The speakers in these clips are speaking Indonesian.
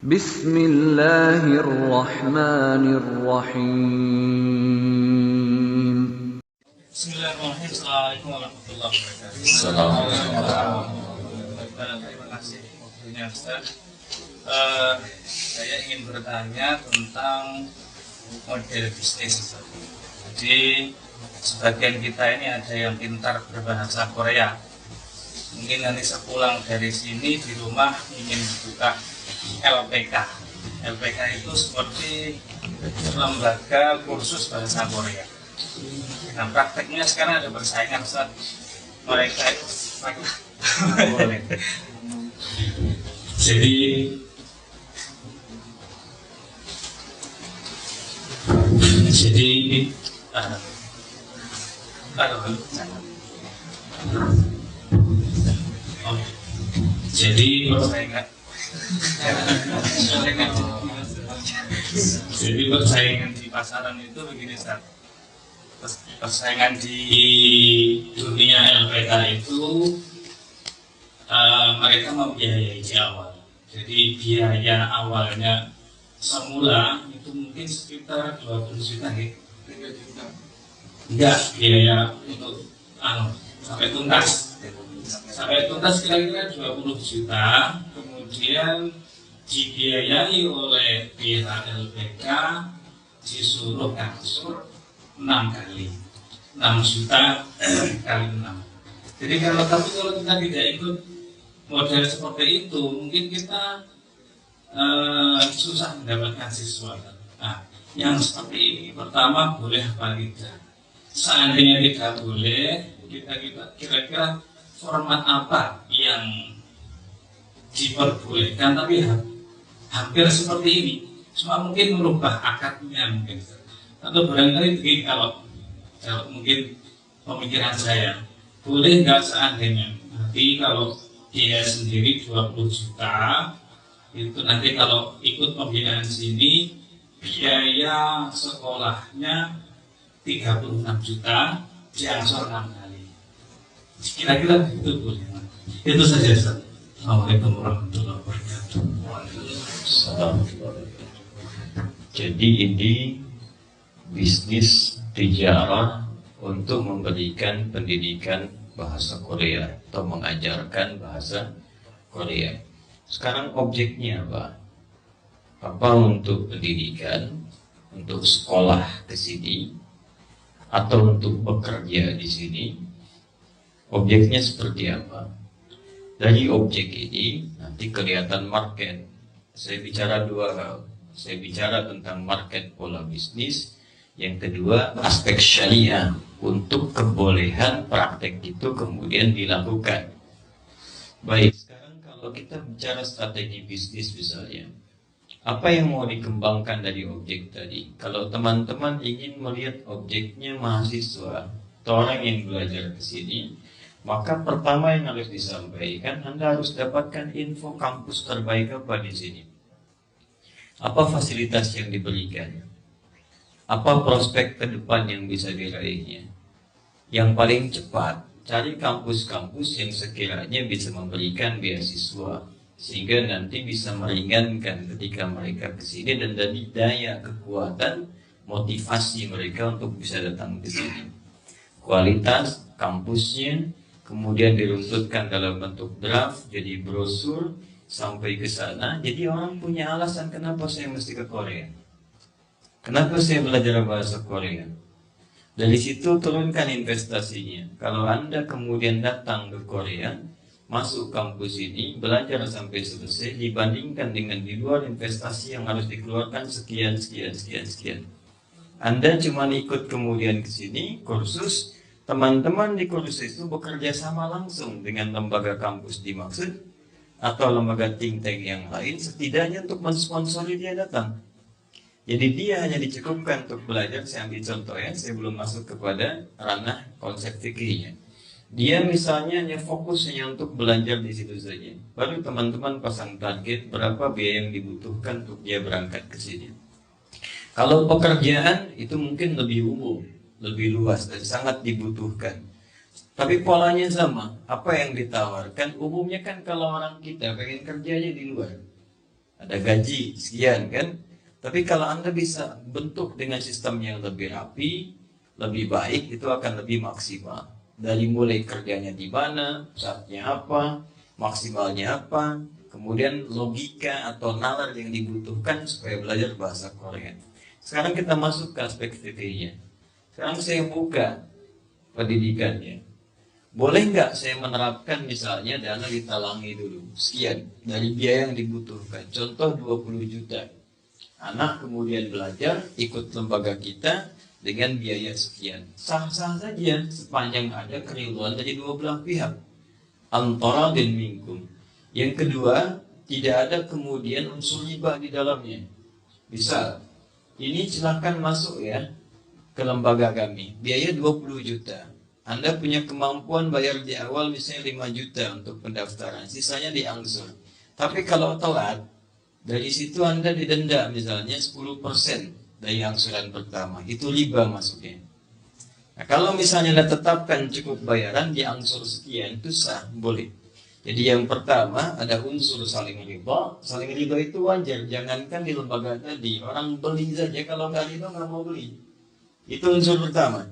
Bismillahirrahmanirrahim. Bismillahirrahmanirrahim. Assalamualaikum warahmatullahi wabarakatuh. Terima kasih waktunya Ustaz. Saya ingin bertanya tentang model bisnis. Jadi sebagian kita ini ada yang pintar berbahasa Korea. Mungkin nanti sepulang dari sini di rumah ingin buka LPK. LPK itu seperti lembaga kursus bahasa Korea. Nah, prakteknya sekarang ada persaingan saat mereka itu boleh. Jadi persaingan di pasaran itu begini, Ustaz. Persaingan di dunia LPK itu mereka membiayai di awal. Jadi biaya awalnya semula itu mungkin sekitar 20 juta ya. Enggak, biaya untuk sampai tuntas. Sampai tuntas kira-kira 20 juta, kemudian dibiayai oleh pihak LPK, disuruh kasur 6 kali 6 juta kali 6. Jadi kalau kita tidak ikut model seperti itu, mungkin kita susah mendapatkan siswa. Nah, yang seperti ini pertama boleh apa tidak? Seandainya tidak boleh, kita kira-kira format apa yang diperbolehkan, tapi hampir seperti ini, cuma mungkin merubah akadnya mungkin. Atau barangkali begini, kalau mungkin pemikiran saya, boleh nggak seandainya nanti kalau dia sendiri 20 juta itu nanti kalau ikut pembinaan sini biaya sekolahnya 36 juta diangsur 6 kali. Kira-kira itu boleh. Itu saja, Ustaz. Assalamualaikum warahmatullahi wabarakatuh. Jadi ini bisnis tijarah untuk memberikan pendidikan bahasa Korea atau mengajarkan bahasa Korea. Sekarang objeknya apa? Apa untuk pendidikan, untuk sekolah ke sini, atau untuk bekerja di sini? Objeknya seperti apa? Dari objek ini nanti kelihatan market. Saya bicara dua hal. Saya bicara tentang market pola bisnis. Yang kedua, aspek syariah untuk kebolehan praktek itu kemudian dilakukan. Baik, sekarang kalau kita bicara strategi bisnis misalnya, apa yang mau dikembangkan dari objek tadi? Kalau teman-teman ingin melihat objeknya mahasiswa atau orang yang belajar ke sini, maka pertama yang harus disampaikan, Anda harus dapatkan info kampus terbaik apa di sini. Apa fasilitas yang diberikan? Apa prospek ke depan yang bisa diraihnya? Yang paling cepat, cari kampus-kampus yang sekiranya bisa memberikan beasiswa, sehingga nanti bisa meringankan ketika mereka ke sini dan dari daya kekuatan motivasi mereka untuk bisa datang ke sini. Kualitas kampusnya kemudian diruntutkan dalam bentuk draft, jadi brosur sampai ke sana. Jadi orang punya alasan kenapa saya mesti ke Korea. Kenapa saya belajar bahasa Korea? Dari situ turunkan investasinya. Kalau Anda kemudian datang ke Korea, masuk kampus ini, belajar sampai selesai, dibandingkan dengan di luar investasi yang harus dikeluarkan sekian. Anda cuma ikut kemudian ke sini, kursus, teman-teman di kursus itu bekerja sama langsung dengan lembaga kampus dimaksud, atau lembaga think tank yang lain, setidaknya untuk mensponsori dia datang. Jadi dia hanya dicukupkan untuk belajar. Saya ambil contoh ya, saya belum masuk kepada ranah konsep fikihnya. Dia misalnya hanya fokusnya untuk belajar di situ saja. Baru teman-teman pasang target berapa biaya yang dibutuhkan untuk dia berangkat ke sini. Kalau pekerjaan itu mungkin lebih umum, lebih luas dan sangat dibutuhkan. Tapi polanya sama. Apa yang ditawarkan umumnya kan kalau orang kita pengen kerjanya di luar. ada gaji sekian kan. Tapi kalau Anda bisa bentuk dengan sistem yang lebih rapi, lebih baik, itu akan lebih maksimal. Dari mulai kerjanya di mana, saatnya apa, maksimalnya apa, kemudian logika atau nalar yang dibutuhkan supaya belajar bahasa Korea. Sekarang kita masuk ke aspek fikihnya. Sekarang saya buka pendidikannya. Boleh nggak saya menerapkan misalnya dana ditalangi dulu, sekian, dari biaya yang dibutuhkan. Contoh 20 juta. Anak kemudian belajar, ikut lembaga kita dengan biaya sekian. Sah-sah saja sepanjang ada keriduan dari dua belah pihak. Antara dan minkum. Yang kedua, tidak ada kemudian unsur riba di dalamnya. Bisa, ini silakan masuk ya ke lembaga kami. Biaya 20 juta. Anda punya kemampuan bayar di awal misalnya 5 juta untuk pendaftaran, sisanya diangsur. Tapi kalau telat, dari situ Anda didenda misalnya 10% dari angsuran pertama. Itu riba masuknya. Nah, kalau misalnya Anda tetapkan cukup bayaran diangsur sekian, itu sah, boleh. Jadi yang pertama ada unsur saling riba. Saling riba itu wajar. Jangankan di lembaga tadi, orang beli saja kalau nggak riba nggak mau beli. Itu unsur pertama.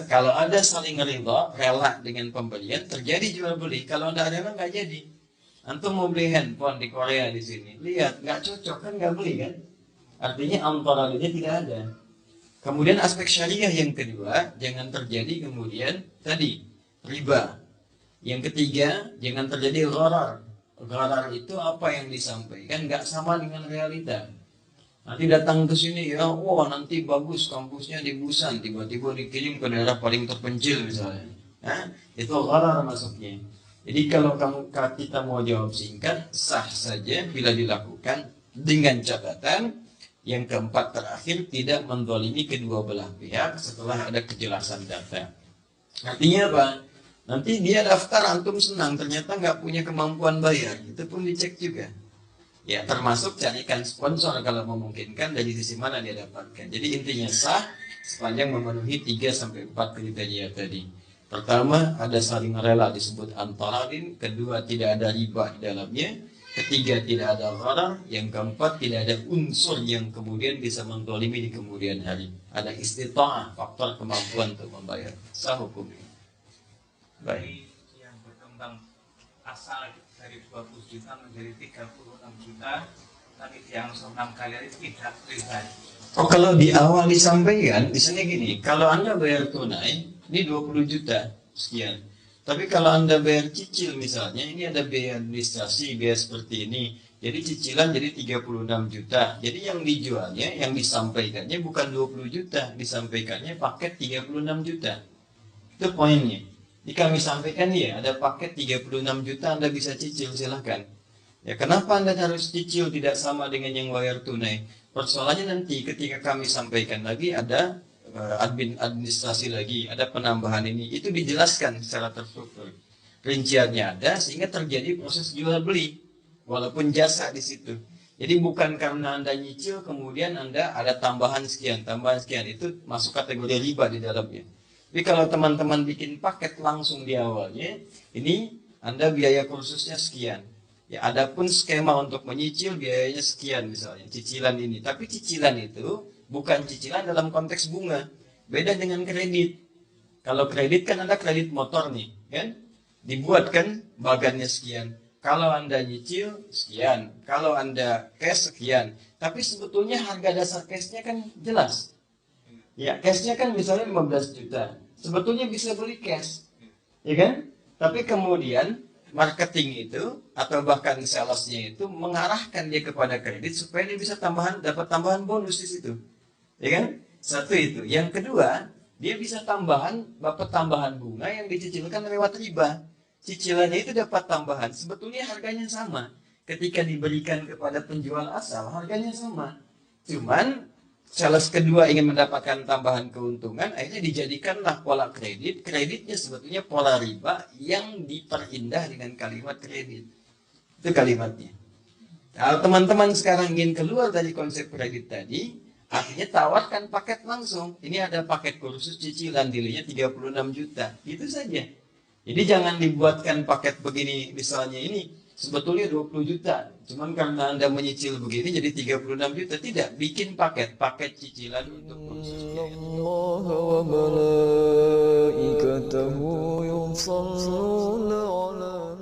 Kalau ada saling riba, rela dengan pembelian, terjadi jual beli. Kalau nggak rela nggak jadi. Antum mau beli handphone di Korea di sini, lihat nggak cocok kan nggak beli kan? Artinya antara tidak ada. Kemudian aspek syariah yang kedua, jangan terjadi kemudian tadi riba. Yang ketiga, jangan terjadi gharar. Gharar itu apa yang disampaikan nggak sama dengan realita. Nanti datang ke sini ya, wah nanti bagus kampusnya di Busan, tiba-tiba dikirim ke daerah paling terpencil misalnya. Nah, itu gharar masuknya. Jadi kalau kita mau jawab singkat, sah saja bila dilakukan dengan catatan yang keempat terakhir tidak menzalimi kedua belah pihak setelah ada kejelasan data. Artinya apa? Nanti dia daftar, antum senang, ternyata nggak punya kemampuan bayar, itu pun dicek juga. Ya termasuk carikan sponsor kalau memungkinkan dari sisi mana dia dapatkan. Jadi intinya sah sepanjang memenuhi 3-4 kriteria tadi. Pertama, ada saling rela disebut antaradin. Kedua, tidak ada riba di dalamnya. Ketiga, tidak ada gharar. Yang keempat, tidak ada unsur yang kemudian bisa menzalimi di kemudian hari. Ada istita'ah, faktor kemampuan untuk membayar. Sah hukumnya. Baik. Yang berkembang asal dari 20 juta menjadi 36 juta, tapi yang 6 kali itu tidak riba. Oh, kalau di awal disampaikan, di sini gini, kalau Anda bayar tunai, ini 20 juta sekian. Tapi kalau Anda bayar cicil misalnya, ini ada biaya administrasi, biaya seperti ini. Jadi cicilan jadi 36 juta. Jadi yang dijualnya, yang disampaikannya bukan 20 juta, disampaikannya paket 36 juta. Itu poinnya. Jadi kami sampaikan ya, ada paket 36 juta Anda bisa cicil, silahkan. Ya kenapa Anda harus cicil tidak sama dengan yang bayar tunai? Persoalannya nanti ketika kami sampaikan lagi ada administrasi lagi, ada penambahan ini, itu dijelaskan secara terstruktur. Rinciannya ada sehingga terjadi proses jual beli, walaupun jasa di situ. Jadi bukan karena Anda nyicil kemudian Anda ada tambahan sekian, itu masuk kategori riba di dalamnya. Tapi kalau teman-teman bikin paket langsung di awalnya, ini Anda biaya kursusnya sekian. Ya, adapun skema untuk menyicil biayanya sekian misalnya, cicilan ini. Tapi cicilan itu bukan cicilan dalam konteks bunga. Beda dengan kredit. Kalau kredit kan Anda kredit motor nih, kan? Dibuat kan bagannya sekian. Kalau Anda nyicil sekian, kalau Anda cash sekian. Tapi sebetulnya harga dasar cashnya kan jelas. Ya, cashnya kan misalnya 15 juta. Sebetulnya bisa beli cash. Ya kan? Tapi kemudian marketing itu atau bahkan salesnya itu mengarahkan dia kepada kredit supaya dia bisa dapat tambahan bonus di situ. Ya kan? Satu itu. Yang kedua, dia bisa dapat tambahan bunga yang dicicilkan lewat riba. Cicilannya itu dapat tambahan. Sebetulnya harganya sama. Ketika diberikan kepada penjual asal, harganya sama. Cuman, sales kedua ingin mendapatkan tambahan keuntungan, akhirnya dijadikanlah pola kredit. Kreditnya sebetulnya pola riba yang diperindah dengan kalimat kredit. Itu kalimatnya. Kalau teman-teman sekarang ingin keluar dari konsep kredit tadi, akhirnya tawarkan paket langsung. Ini ada paket kursus cicilan, nilainya 36 juta. Itu saja. Jadi jangan dibuatkan paket begini misalnya ini sebetulnya 20 juta. Cuman karena Anda menyicil begini jadi 36 juta. Tidak, bikin paket cicilan untuk kursus biaya. الله وملائكته يصلون على